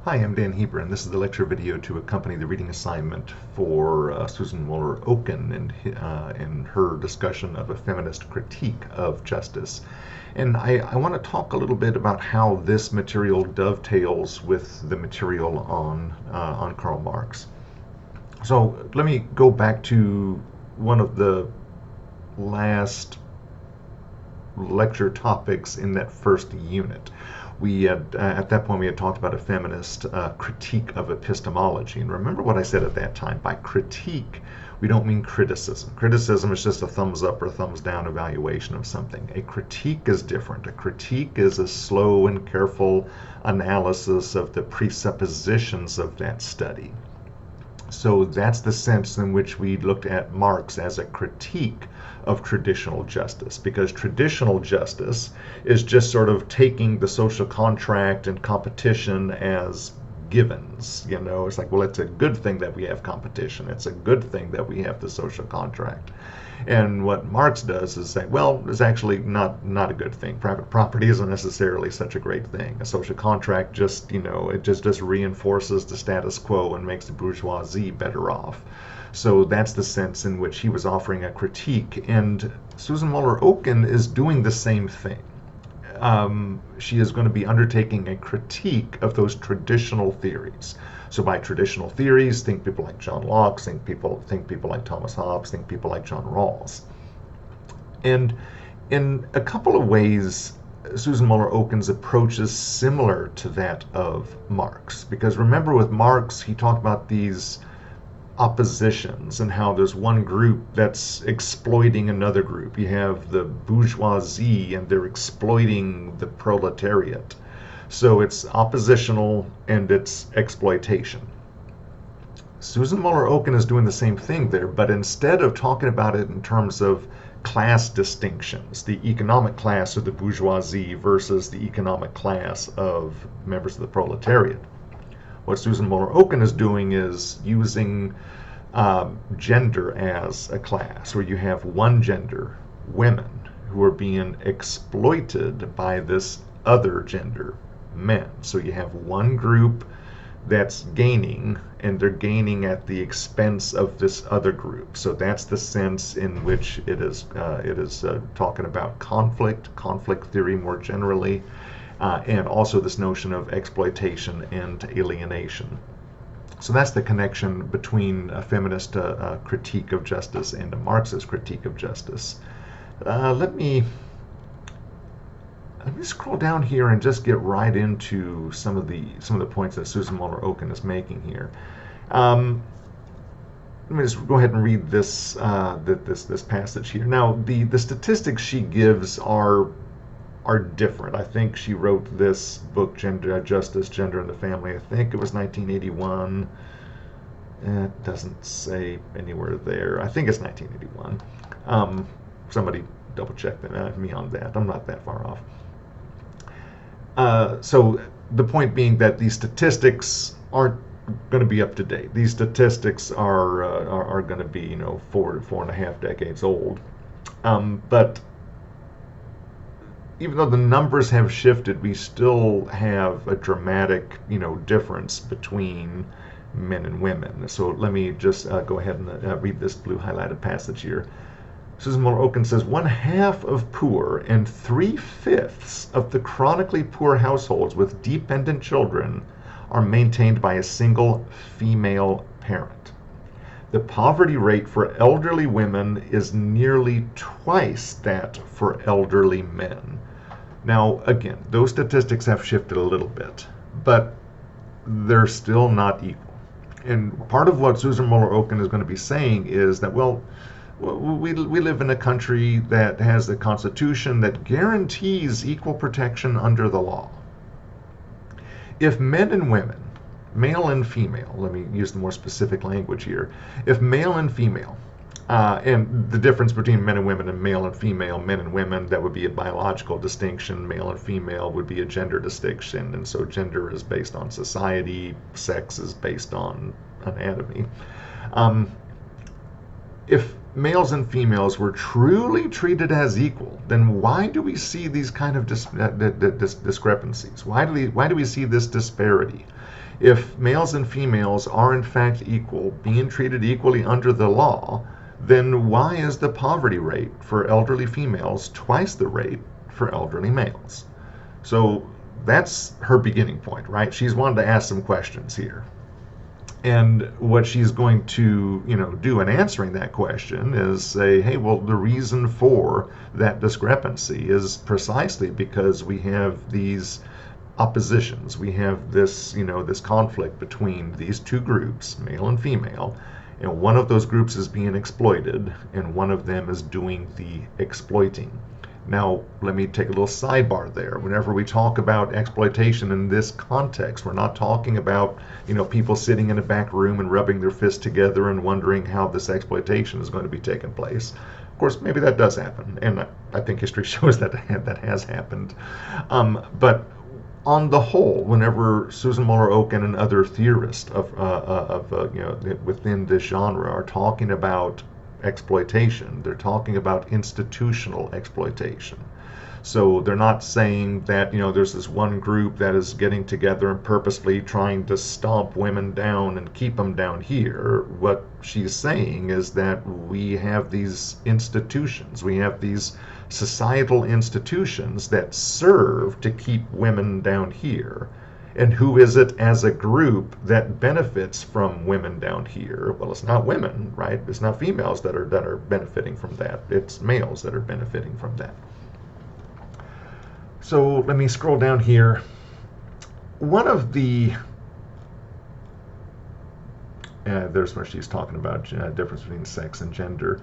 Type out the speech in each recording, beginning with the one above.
Hi, I'm Dan Heber, and this is the lecture video to accompany the reading assignment for Susan Moller Okin in her discussion of a feminist critique of justice. And I want to talk a little bit about how this material dovetails with the material on Karl Marx. So let me go back to one of the last lecture topics in that first unit. We had, at that point, we had talked about a feminist critique of epistemology. And remember what I said at that time. By critique, we don't mean criticism. Criticism is just a thumbs up or thumbs down evaluation of something. A critique is different. A critique is a slow and careful analysis of the presuppositions of that study. So that's the sense in which we looked at Marx as a critique of traditional justice, because traditional justice is just sort of taking the social contract and competition as givens. It's like, well, it's a good thing that we have competition. It's a good thing that we have the social contract. And what Marx does is say, well, it's actually not a good thing. Private property isn't necessarily such a great thing. A social contract it just reinforces the status quo and makes the bourgeoisie better off. So that's the sense in which he was offering a critique. And Susan Moller Okin is doing the same thing. She is going to be undertaking a critique of those traditional theories. So by traditional theories, think people like John Locke, think people like Thomas Hobbes, think people like John Rawls. And in a couple of ways, Susan Moller Okin's approach is similar to that of Marx. Because remember, with Marx, he talked about these oppositions and how there's one group that's exploiting another group. You have the bourgeoisie and they're exploiting the proletariat. So it's oppositional and it's exploitation. Susan Moller Okin is doing the same thing there, but instead of talking about it in terms of class distinctions, the economic class of the bourgeoisie versus the economic class of members of the proletariat, what Susan Moller Okin is doing is using gender as a class, where you have one gender, women, who are being exploited by this other gender, men. So you have one group that's gaining, and they're gaining at the expense of this other group. So that's the sense in which it is talking about conflict theory more generally, and also this notion of exploitation and alienation. So that's the connection between a feminist critique of justice and a Marxist critique of justice. Let me scroll down here and just get right into some of the points that Susan Moller Okin is making here. Let me just go ahead and read this this passage here. Now, the statistics she gives are different. I think she wrote this book, Gender, Justice, Gender and the Family. I think it was 1981. It doesn't say anywhere there. I think it's 1981. Somebody double check me on that. I'm not that far off. So the point being that these statistics aren't going to be up to date. These statistics are going to be 4 to 4.5 decades old. But even though the numbers have shifted, we still have a dramatic, difference between men and women. So let me just go ahead and read this blue highlighted passage here. Susan Moller Okin says, 1/2 of poor and 3/5 of the chronically poor households with dependent children are maintained by a single female parent. The poverty rate for elderly women is nearly twice that for elderly men. Now, again, those statistics have shifted a little bit, but they're still not equal. And part of what Susan Moller Okin is going to be saying is that, well, we live in a country that has a constitution that guarantees equal protection under the law. If men and women, male and female, let me use the more specific language here, if male and female, and the difference between men and women and male and female, men and women, that would be a biological distinction. Male and female would be a gender distinction. And so gender is based on society, sex is based on anatomy. If males and females were truly treated as equal, then why do we see these kind of discrepancies? Why do we see this disparity? If males and females are in fact equal, being treated equally under the law, then why is the poverty rate for elderly females twice the rate for elderly males? So that's her beginning point, right? She's wanted to ask some questions here. And what she's going to, do in answering that question is say, hey, well, the reason for that discrepancy is precisely because we have these oppositions. We have this, this conflict between these two groups, male and female, and one of those groups is being exploited, and one of them is doing the exploiting. Now, let me take a little sidebar there. Whenever we talk about exploitation in this context, we're not talking about, people sitting in a back room and rubbing their fists together and wondering how this exploitation is going to be taking place. Of course, maybe that does happen, and I think history shows that that has happened. But on the whole, whenever Susan Moller Okin and other theorists within this genre are talking about exploitation, they're talking about institutional exploitation. So they're not saying that there's this one group that is getting together and purposely trying to stomp women down and keep them down here. What she's saying is that we have these institutions, we have these societal institutions that serve to keep women down here. And who is it as a group that benefits from women down here? Well, it's not women, right? It's not females that are benefiting from that. It's males that are benefiting from that. So let me scroll down here. One of the there's where she's talking about difference between sex and gender.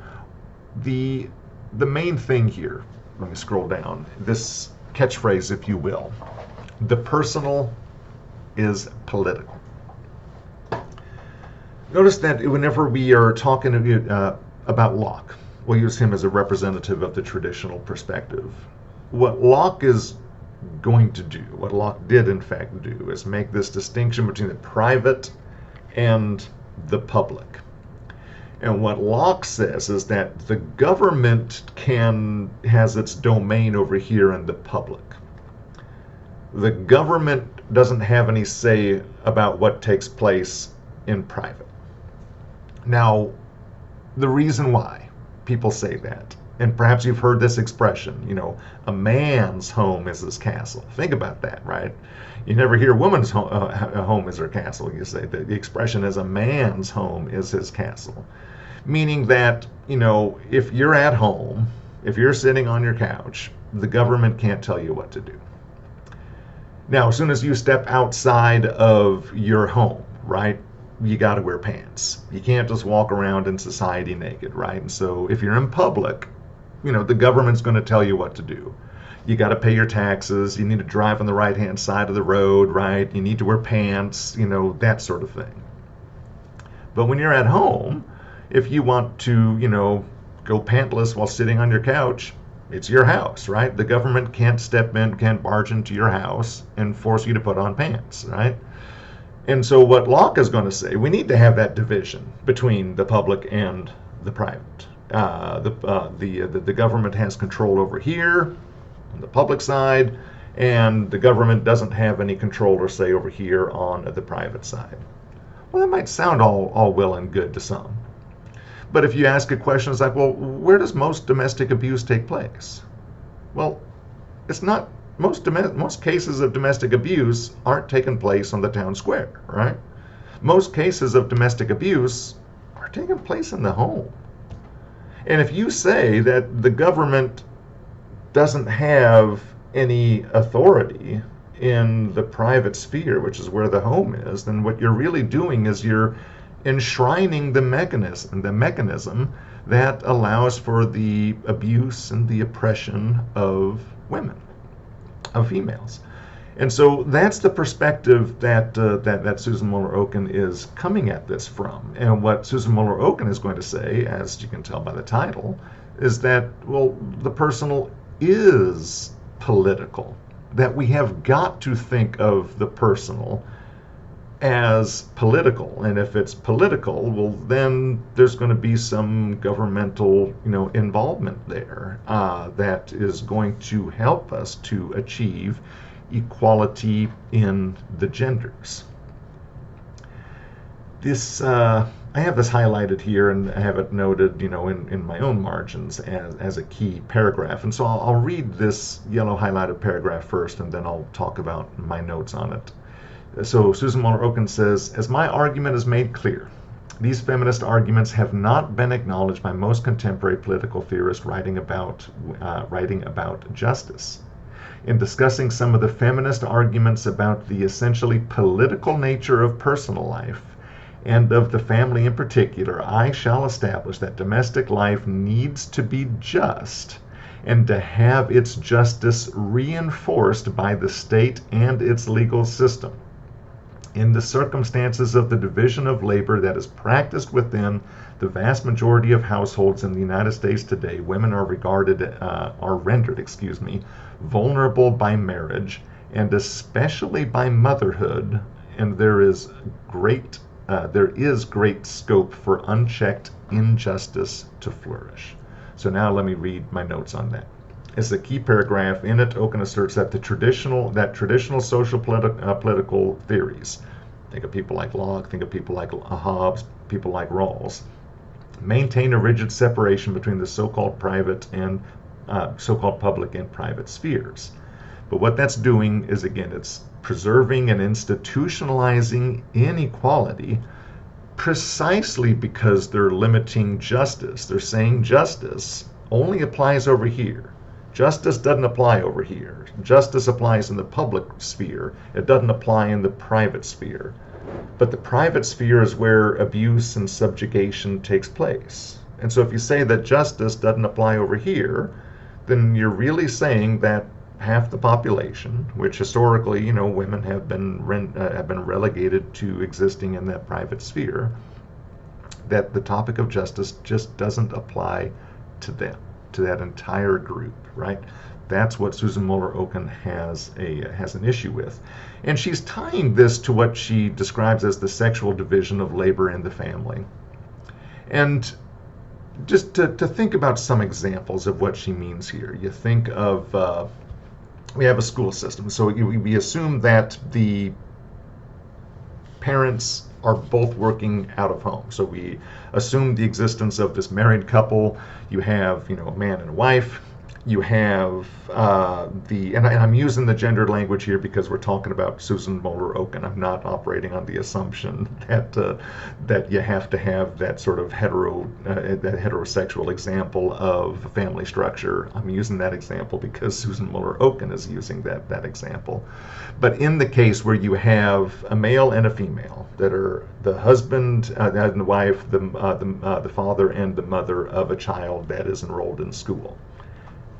The main thing here, let me scroll down, this catchphrase, if you will, the personal is political. Notice that whenever we are talking about Locke, we'll use him as a representative of the traditional perspective. What Locke is going to do, what Locke did in fact do, is make this distinction between the private and the public. And what Locke says is that the government has its domain over here in the public. The government doesn't have any say about what takes place in private. Now, the reason why people say that, and perhaps you've heard this expression, a man's home is his castle. Think about that, right? You never hear a woman's home is her castle. You say that the expression is a man's home is his castle. Meaning that, if you're at home, if you're sitting on your couch, the government can't tell you what to do. Now, as soon as you step outside of your home, right, you got to wear pants. You can't just walk around in society naked, right? And so if you're in public, the government's going to tell you what to do. You got to pay your taxes. You need to drive on the right-hand side of the road, right? You need to wear pants, that sort of thing. But when you're at home, if you want to, go pantless while sitting on your couch, it's your house, right? The government can't step in, can't barge into your house and force you to put on pants, right? And so what Locke is going to say, we need to have that division between the public and the private. The government has control over here on the public side, and the government doesn't have any control or say over here on the private side. Well, that might sound all well and good to some. But if you ask a question, it's like, well, where does most domestic abuse take place? Well, it's not, most cases of domestic abuse aren't taking place on the town square, right? Most cases of domestic abuse are taking place in the home. And if you say that the government doesn't have any authority in the private sphere, which is where the home is, then what you're really doing is you're enshrining the mechanism that allows for the abuse and the oppression of women, of females. And so that's the perspective that Susan Moller Okin is coming at this from. And what Susan Moller Okin is going to say, as you can tell by the title, is that, well, the personal is political, that we have got to think of the personal as political, and if it's political, well, then there's going to be some governmental, involvement there that is going to help us to achieve equality in the genders. This I have this highlighted here and I have it noted, in my own margins as a key paragraph. And so I'll read this yellow highlighted paragraph first, and then I'll talk about my notes on it. So Susan Moller Okin says, as my argument is made clear, these feminist arguments have not been acknowledged by most contemporary political theorists writing about justice. In discussing some of the feminist arguments about the essentially political nature of personal life, and of the family in particular, I shall establish that domestic life needs to be just and to have its justice reinforced by the state and its legal system. In the circumstances of the division of labor that is practiced within the vast majority of households in the United States today, women are rendered, vulnerable by marriage and especially by motherhood, and there is great scope for unchecked injustice to flourish. So now let me read my notes on that. It's a key paragraph. In it, Okin asserts that traditional social political theories, think of people like Locke, think of people like Hobbes, people like Rawls, maintain a rigid separation between the so-called public and private spheres. But what that's doing is, again, it's preserving and institutionalizing inequality precisely because they're limiting justice. They're saying justice only applies over here. Justice doesn't apply over here. Justice applies in the public sphere. It doesn't apply in the private sphere. But the private sphere is where abuse and subjugation takes place. And so if you say that justice doesn't apply over here, then you're really saying that half the population, which historically, women have been relegated to existing in that private sphere, that the topic of justice just doesn't apply to them, to that entire group, right? That's what Susan Moller Okin has an issue with. And she's tying this to what she describes as the sexual division of labor in the family. And just to think about some examples of what she means here, you think of we have a school system. So we assume that the parents are both working out of home. So we assume the existence of this married couple. You have, a man and a wife. You have and I'm using the gendered language here because we're talking about Susan Moller Okin. I'm not operating on the assumption that you have to have that sort of heterosexual example of family structure. I'm using that example because Susan Moller Okin is using that example. But in the case where you have a male and a female that are the husband and the wife, the father and the mother of a child that is enrolled in school.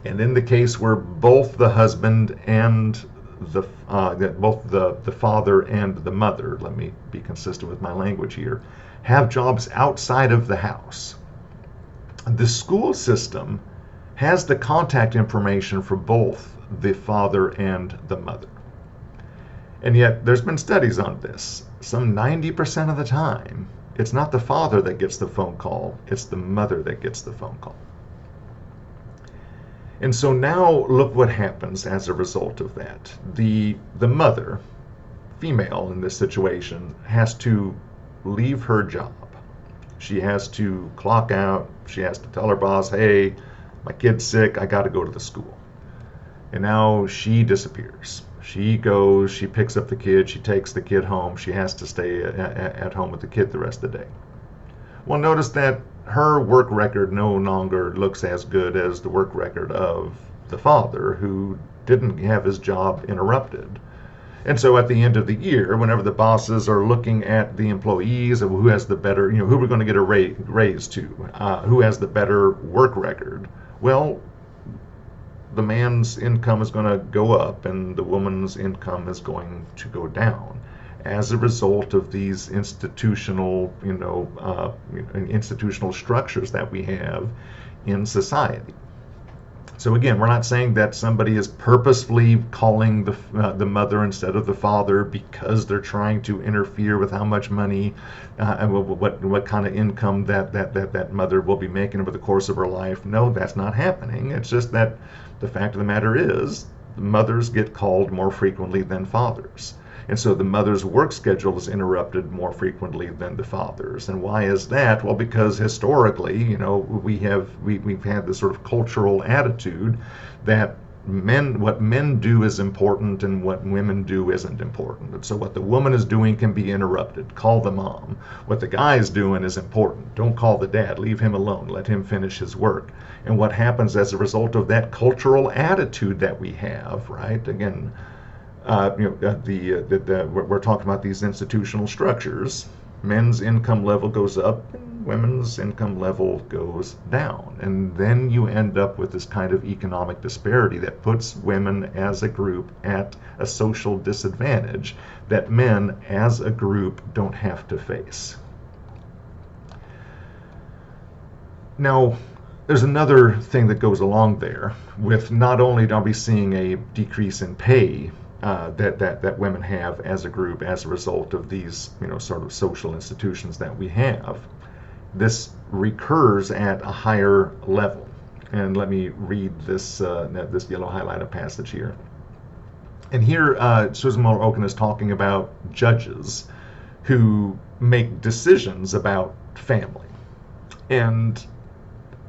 And in the case where both the husband and both the father and the mother, let me be consistent with my language here, have jobs outside of the house, the school system has the contact information for both the father and the mother. And yet there's been studies on this. Some 90% of the time, it's not the father that gets the phone call, it's the mother that gets the phone call. And so now look what happens as a result of that. The mother, female in this situation, has to leave her job. She has to clock out. She has to tell her boss, hey, my kid's sick, I got to go to the school. And now she disappears. She goes, she picks up the kid, she takes the kid home. She has to stay at home with the kid the rest of the day. Well, notice that her work record no longer looks as good as the work record of the father, who didn't have his job interrupted. And so at the end of the year, whenever the bosses are looking at the employees of who has the better, who we're going to get a raise to, who has the better work record, well, the man's income is going to go up and the woman's income is going to go down as a result of these institutional structures that we have in society. So again, we're not saying that somebody is purposefully calling the mother instead of the father because they're trying to interfere with how much money and what kind of income that mother will be making over the course of her life. No, that's not happening. It's just that the fact of the matter is mothers get called more frequently than fathers. And so the mother's work schedule is interrupted more frequently than the father's. And why is that? Well, because historically, we've had this sort of cultural attitude that what men do is important and what women do isn't important. And so what the woman is doing can be interrupted. Call the mom. What the guy is doing is important. Don't call the dad. Leave him alone. Let him finish his work. And what happens as a result of that cultural attitude that we have, right? Again, we're talking about these institutional structures. Men's income level goes up, and women's income level goes down. And then you end up with this kind of economic disparity that puts women as a group at a social disadvantage that men as a group don't have to face. Now, there's another thing that goes along there with not only are we seeing a decrease in pay that women have as a group as a result of these sort of social institutions that we have. This recurs at a higher level. And let me read this yellow highlighted passage here. And here Susan Moller Okin is talking about judges who make decisions about family and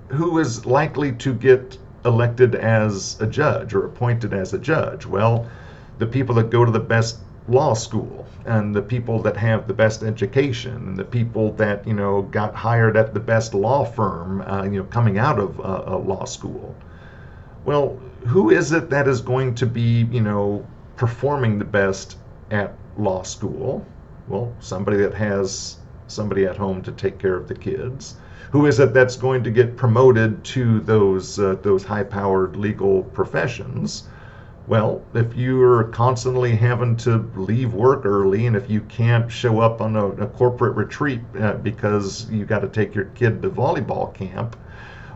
who is likely to get elected as a judge or appointed as a judge. Well, the people that go to the best law school and the people that have the best education and the people that got hired at the best law firm coming out of law school. Well, who is it that is going to be performing the best at law school? Well, somebody that has somebody at home to take care of the kids. Who is it that's going to get promoted to those high-powered legal professions? Well, if you're constantly having to leave work early and if you can't show up on a corporate retreat because you got to take your kid to volleyball camp,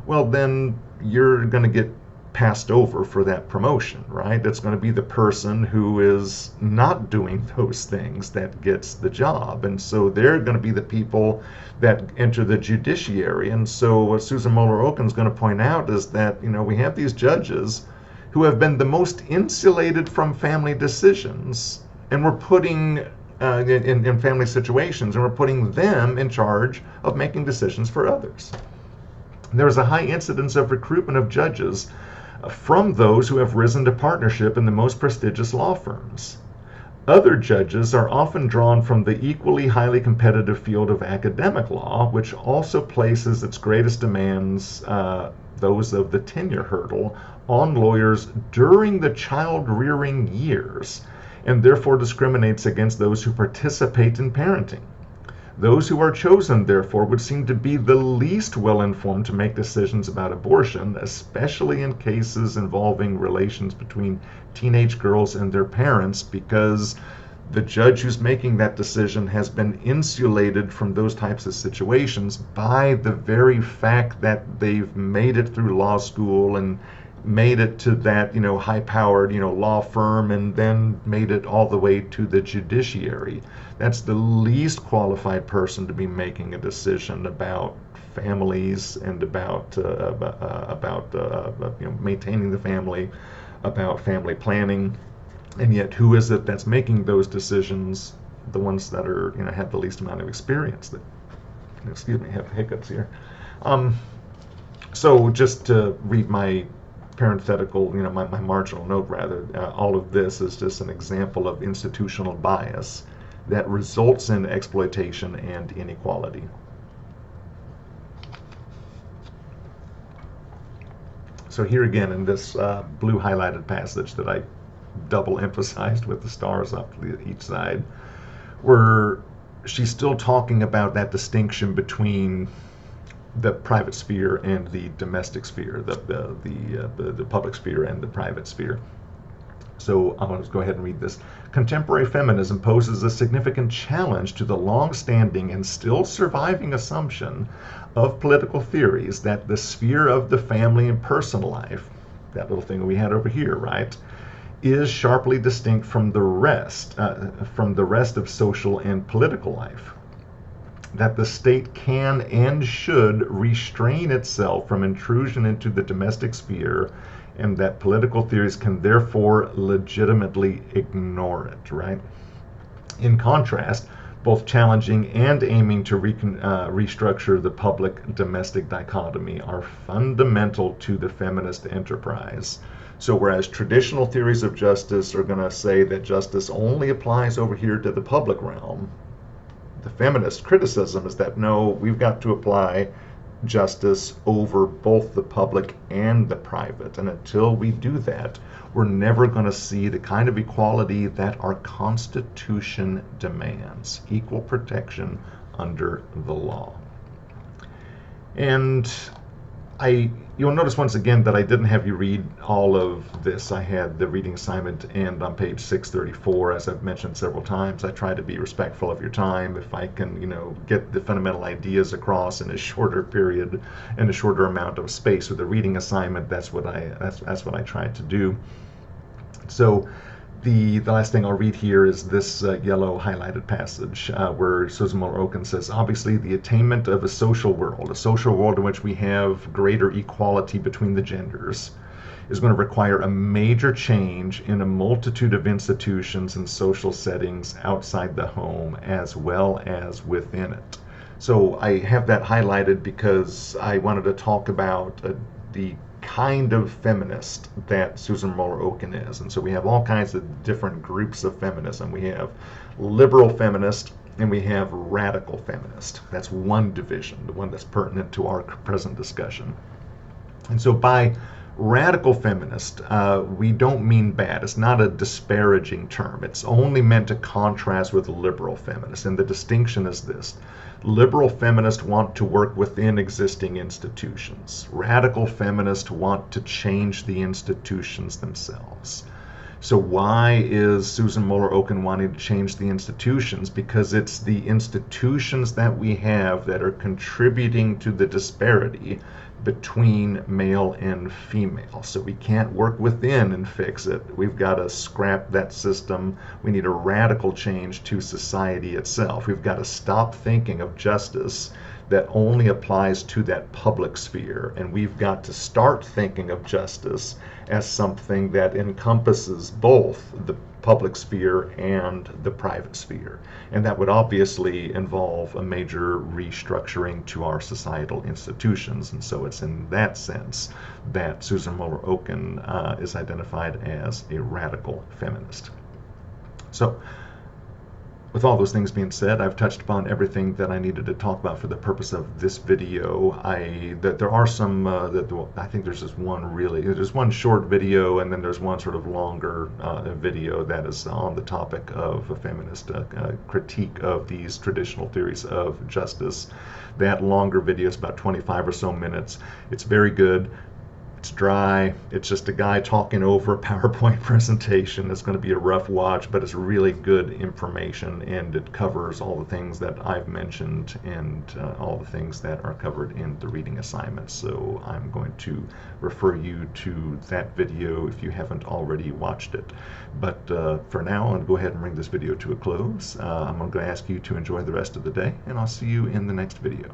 well, then you're going to get passed over for that promotion, right? It's going to be the person who is not doing those things that gets the job. And so they're going to be the people that enter the judiciary. And so what Susan Moller Okin is going to point out is that, we have these judges who have been the most insulated from family decisions, and we're putting in family situations, and we're putting them in charge of making decisions for others. There is a high incidence of recruitment of judges from those who have risen to partnership in the most prestigious law firms. Other judges are often drawn from the equally highly competitive field of academic law, which also places its greatest demands, those of the tenure hurdle, on lawyers during the child-rearing years, and therefore discriminates against those who participate in parenting. Those who are chosen, therefore, would seem to be the least well-informed to make decisions about abortion, especially in cases involving relations between teenage girls and their parents, because the judge who's making that decision has been insulated from those types of situations by the very fact that they've made it through law school and made it to that high-powered law firm and then made it all the way to the judiciary. That's the least qualified person to be making a decision about families and about maintaining the family, about family planning. And yet, who is it that's making those decisions? The ones that are have the least amount of experience. That, have hiccups here. So just to read my parenthetical, my marginal note rather, all of this is just an example of institutional bias that results in exploitation and inequality. So here again in this blue highlighted passage that I double emphasized with the stars up each side, where she's still talking about that distinction between the private sphere and the domestic sphere, the public sphere and the private sphere. So I'm going to go ahead and read this. Contemporary feminism poses a significant challenge to the long-standing and still surviving assumption of political theories that the sphere of the family and personal life, that little thing we had over here, right, is sharply distinct from the rest of social and political life. That the state can and should restrain itself from intrusion into the domestic sphere, and that political theories can therefore legitimately ignore it, right? In contrast, both challenging and aiming to restructure the public domestic dichotomy are fundamental to the feminist enterprise. So, whereas traditional theories of justice are going to say that justice only applies over here to the public realm, the feminist criticism is that no, we've got to apply justice over both the public and the private. And until we do that, we're never going to see the kind of equality that our Constitution demands, equal protection under the law. And you'll notice once again that I didn't have you read all of this. I had the reading assignment end on page 634, as I've mentioned several times. I try to be respectful of your time. If I can, get the fundamental ideas across in a shorter period, in a shorter amount of space with a reading assignment, that's what I try to do. So the last thing I'll read here is this yellow highlighted passage where Susan Moller Okin says, obviously the attainment of a social world in which we have greater equality between the genders, is going to require a major change in a multitude of institutions and social settings outside the home as well as within it. So I have that highlighted because I wanted to talk about the kind of feminist that Susan Moller Okin is. And so we have all kinds of different groups of feminism. We have liberal feminist and we have radical feminist. That's one division, the one that's pertinent to our present discussion. And so by radical feminist, we don't mean bad. It's not a disparaging term. It's only meant to contrast with liberal feminist. And the distinction is this. Liberal feminists want to work within existing institutions. Radical feminists want to change the institutions themselves. So why is Susan Moller Okin wanting to change the institutions? Because it's the institutions that we have that are contributing to the disparity between male and female. So we can't work within and fix it. We've got to scrap that system. We need a radical change to society itself. We've got to stop thinking of justice that only applies to that public sphere, and we've got to start thinking of justice as something that encompasses both the public sphere and the private sphere. And that would obviously involve a major restructuring to our societal institutions. And so it's in that sense that Susan Moller Okin is identified as a radical feminist. So with all those things being said, I've touched upon everything that I needed to talk about for the purpose of this video. There are some, I think there's just there's one short video and then there's one sort of longer video that is on the topic of a feminist critique of these traditional theories of justice. That longer video is about 25 or so minutes. It's very good. It's dry. It's just a guy talking over a PowerPoint presentation. It's going to be a rough watch, but it's really good information, and it covers all the things that I've mentioned and all the things that are covered in the reading assignment. So I'm going to refer you to that video if you haven't already watched it. But for now, I'm going to go ahead and bring this video to a close. I'm going to ask you to enjoy the rest of the day, and I'll see you in the next video.